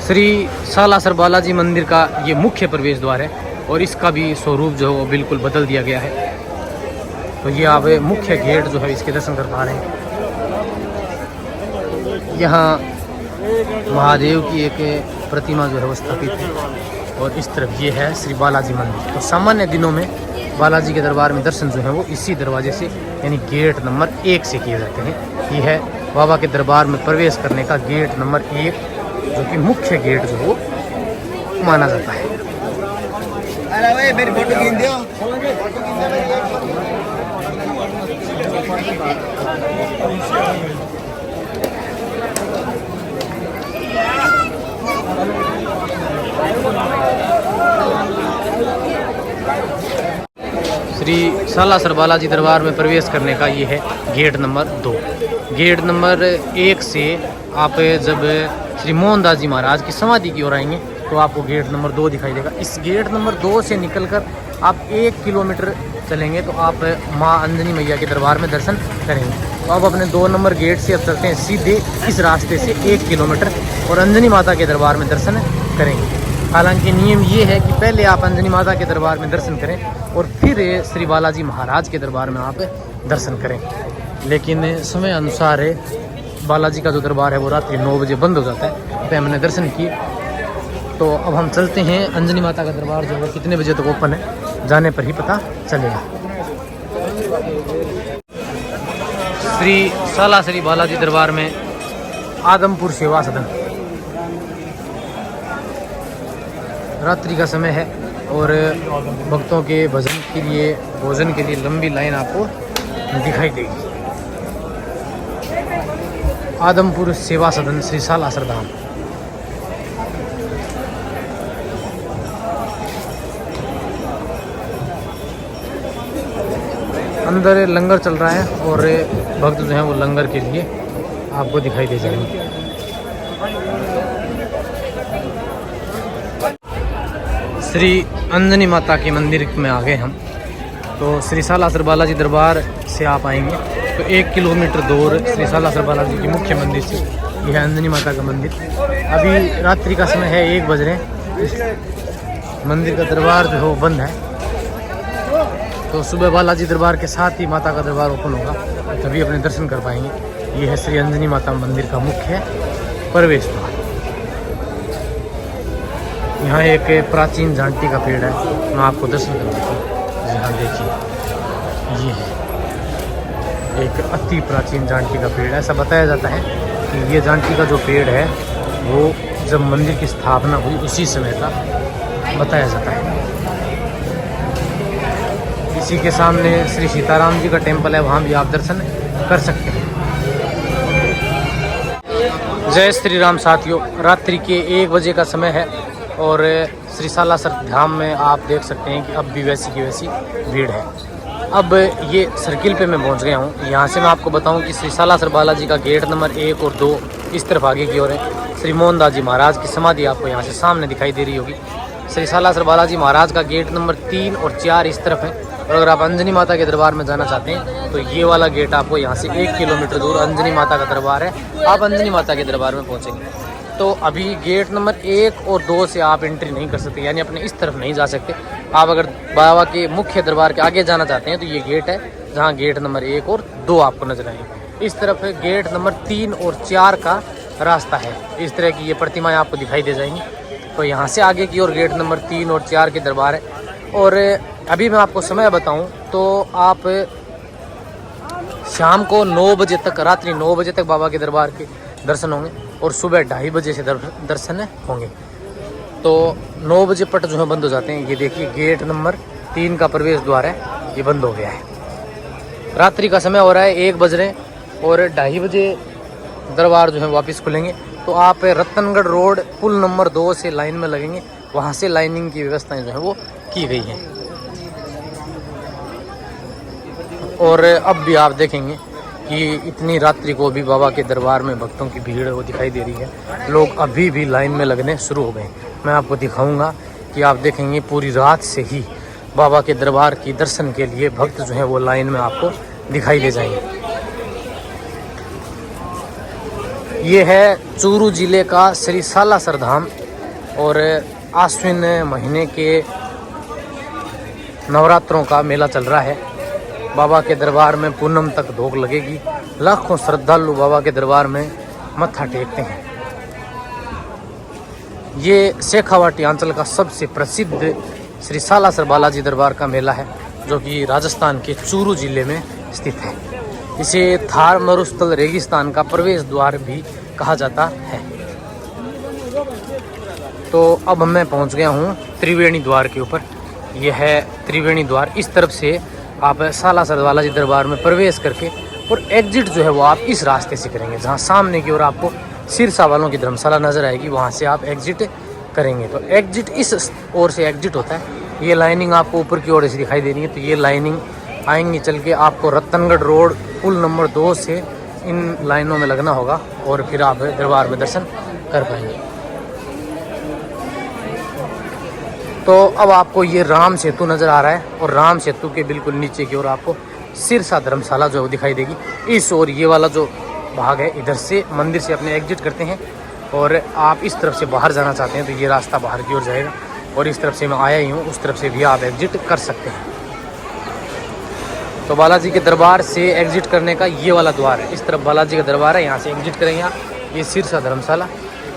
श्री सालासर बालाजी मंदिर का ये मुख्य प्रवेश द्वार है और इसका भी स्वरूप जो है वो बिल्कुल बदल दिया गया है। तो ये आप मुख्य गेट जो है इसके दर्शन कर पा रहे हैं। यहाँ महादेव की एक प्रतिमा जो है वो स्थापित है और इस तरफ ये है श्री बालाजी मंदिर। तो सामान्य दिनों में बालाजी के दरबार में दर्शन जो है वो इसी दरवाजे से यानी गेट नंबर 1 से किए जाते हैं। ये है बाबा के दरबार में प्रवेश करने का गेट नंबर 1, जो कि मुख्य गेट जो वो माना जाता है। श्री सालासर बालाजी दरबार में प्रवेश करने का ये है गेट नंबर 2। गेट नंबर 1 से आप जब श्री मोहनदास जी महाराज की समाधि की ओर आएंगे तो आपको गेट नंबर 2 दिखाई देगा। इस गेट नंबर 2 से निकलकर आप 1 किलोमीटर चलेंगे तो आप माँ अंजनी मैया के दरबार में दर्शन करेंगे। तो आप अपने 2 नंबर गेट से अब चलते हैं सीधे इस रास्ते से 1 किलोमीटर और अंजनी माता के दरबार में दर्शन करेंगे। हालांकि नियम ये है कि पहले आप अंजनी माता के दरबार में दर्शन करें और फिर श्री बालाजी महाराज के दरबार में आप दर्शन करें। लेकिन समय अनुसार बालाजी का जो दरबार है वो रात्रि 9 बजे बंद हो जाता है। तो हमने दर्शन किए। तो अब हम चलते हैं अंजनी माता का दरबार जो है कितने बजे तक ओपन है, जाने पर ही पता चलेगा। श्री सालासरी बालाजी दरबार में आदमपुर सेवा सदन, रात्रि का समय है और भक्तों के भजन के लिए भोजन के लिए लंबी लाइन आपको दिखाई देगी। आदमपुर सेवा सदन श्री सालासर धाम। अंदर लंगर चल रहा है और भक्त जो हैं वो लंगर के लिए आपको दिखाई दे जाएंगे। श्री अंजनी माता के मंदिर में आ गए हम। तो श्री सालासर बालाजी दरबार से आप आएंगे तो 1 किलोमीटर दूर श्री सालासर बालाजी के मुख्य मंदिर से यह है अंजनी माता का मंदिर। अभी रात्रि का समय है, 1 बज रहे हैं। मंदिर का दरबार जो है वो बंद है। तो सुबह बालाजी दरबार के साथ ही माता का दरबार ओपन होगा, तभी अपने दर्शन कर पाएंगे। ये है श्री अंजनी माता मंदिर का मुख्य प्रवेश द्वार। यहाँ एक प्राचीन झांटी का पेड़ है, मैं आपको दर्शन करवाता हूँ। जी हाँ, देखिए ये है एक अति प्राचीन झांटी का पेड़। ऐसा बताया जाता है कि ये झांटी का जो पेड़ है वो जब मंदिर की स्थापना हुई उसी समय का बताया जाता है। इसी के सामने श्री सीताराम जी का टेम्पल है, वहाँ भी आप दर्शन कर सकते हैं। जय श्री राम साथियों, रात्रि के 1 बजे का समय है और श्री सालासर धाम में आप देख सकते हैं कि अब भी वैसी की वैसी भीड़ है। अब ये सर्किल पे मैं पहुंच गया हूँ। यहाँ से मैं आपको बताऊं कि श्री सालासर बालाजी का गेट नंबर 1 और 2 इस तरफ आगे की ओर है। श्री मोहनदास जी महाराज की समाधि आपको यहाँ से सामने दिखाई दे रही होगी। श्री सालासर बालाजी महाराज का गेट नंबर 3 और 4 इस तरफ है। और अगर आप अंजनी माता के दरबार में जाना चाहते हैं तो ये वाला गेट आपको यहाँ से 1 किलोमीटर दूर अंजनी माता का दरबार है, आप अंजनी माता के दरबार में पहुँचेंगे। तो अभी गेट नंबर 1 और 2 से आप एंट्री नहीं कर सकते, यानी अपने इस तरफ नहीं जा सकते। आप अगर बाबा के मुख्य दरबार के आगे जाना चाहते हैं तो ये गेट है, जहाँ गेट नंबर 1 और 2 आपको नजर आएंगे। इस तरफ गेट नंबर 3 और 4 का रास्ता है। इस तरह की ये प्रतिमाएं आपको दिखाई दे जाएंगी। तो यहाँ से आगे की ओर गेट नंबर 3 और 4 के दरबार है। और अभी मैं आपको समय बताऊँ तो आप शाम को 9 बजे तक, रात्रि 9 बजे तक बाबा के दरबार के दर्शन होंगे और सुबह 2:30 बजे से दर्शन होंगे। तो 9 बजे पट जो है बंद हो जाते हैं। ये देखिए गेट नंबर 3 का प्रवेश द्वार है, ये बंद हो गया है। रात्रि का समय हो रहा है, 1 बज रहे हैं और 2:30 बजे दरबार जो है वापस खुलेंगे। तो आप रतनगढ़ रोड पुल नंबर 2 से लाइन में लगेंगे, वहाँ से लाइनिंग की व्यवस्थाएं जो है वो की गई हैं। और अब भी आप देखेंगे कि इतनी रात्रि को भी बाबा के दरबार में भक्तों की भीड़ वो दिखाई दे रही है। लोग अभी भी लाइन में लगने शुरू हो गए। मैं आपको दिखाऊंगा कि आप देखेंगे पूरी रात से ही बाबा के दरबार की दर्शन के लिए भक्त जो है वो लाइन में आपको दिखाई दे जाएंगे। ये है चूरू जिले का श्री सालासर धाम और आश्विन महीने के नवरात्रों का मेला चल रहा है। बाबा के दरबार में पूनम तक धोख लगेगी। लाखों श्रद्धालु बाबा के दरबार में मत्था टेकते हैं। ये शेखावाटी अंचल का सबसे प्रसिद्ध श्री सालासर बालाजी दरबार का मेला है, जो कि राजस्थान के चूरू जिले में स्थित है। इसे थार मरुस्थल रेगिस्तान का प्रवेश द्वार भी कहा जाता है। तो अब मैं पहुंच गया हूं त्रिवेणी द्वार के ऊपर। यह है त्रिवेणी द्वार। इस तरफ से आप सालासर बालाजी दरबार में प्रवेश करके और एग्जिट जो है वो आप इस रास्ते से करेंगे, जहां सामने की ओर आपको सिरसा वालों की धर्मशाला नज़र आएगी, वहां से आप एग्जिट करेंगे। तो एग्जिट इस ओर से एग्जिट होता है। ये लाइनिंग आपको ऊपर की ओर से दिखाई दे रही है। तो ये लाइनिंग आएंगी चल के आपको रतनगढ़ रोड पुल नंबर 2 से इन लाइनों में लगना होगा और फिर आप दरबार में दर्शन कर पाएंगे। तो अब आपको ये राम सेतु नज़र आ रहा है और राम सेतु के बिल्कुल नीचे की ओर आपको सिरसा धर्मशाला जो दिखाई देगी। इस ओर ये वाला जो भाग है, इधर से मंदिर से अपने एग्जिट करते हैं और आप इस तरफ से बाहर जाना चाहते हैं तो ये रास्ता बाहर की ओर जाएगा और इस तरफ से मैं आया ही हूँ, उस तरफ से भी आप एग्जिट कर सकते हैं। तो बालाजी के दरबार से एग्जिट करने का ये वाला द्वार है। इस तरफ बालाजी का दरबार है, यहाँ से एग्जिट करेंगे आप। ये सिरसा धर्मशाला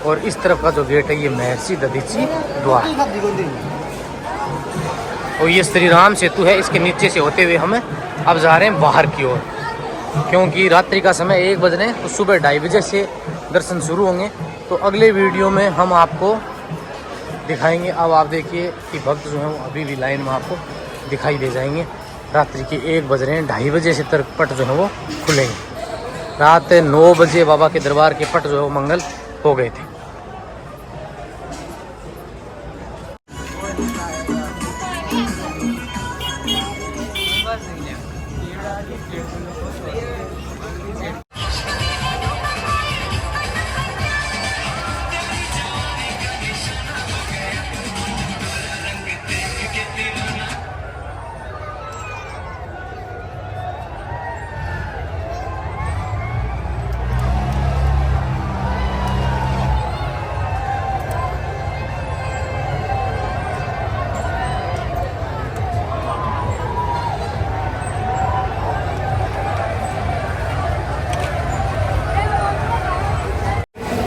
और इस तरफ का जो गेट है ये महर्षि दधीची द्वार और ये श्री राम सेतु है। इसके नीचे से होते हुए हम अब जा रहे हैं बाहर की ओर, क्योंकि रात्रि का समय 1 बजने तो सुबह 2:30 बजे से दर्शन शुरू होंगे। तो अगले वीडियो में हम आपको दिखाएंगे। अब आप देखिए कि भक्त जो हैं वो अभी भी लाइन में आपको दिखाई दे जाएंगे। रात्रि के 1 बज रहे हैं, 2:30 बजे से तक पट जो है वो खुलेंगे। रात 9 बजे बाबा के दरबार के पट जो है वो मंगल हो गए थे।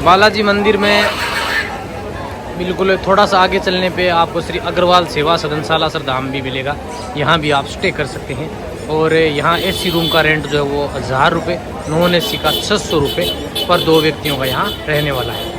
बालाजी मंदिर में बिल्कुल थोड़ा सा आगे चलने पे आपको श्री अग्रवाल सेवा सदन सालासर धाम भी मिलेगा। यहाँ भी आप स्टे कर सकते हैं और यहाँ एसी रूम का रेंट जो है वो 1000 रुपये, नॉन एसी का 600 रुपये पर 2 व्यक्तियों का यहाँ रहने वाला है।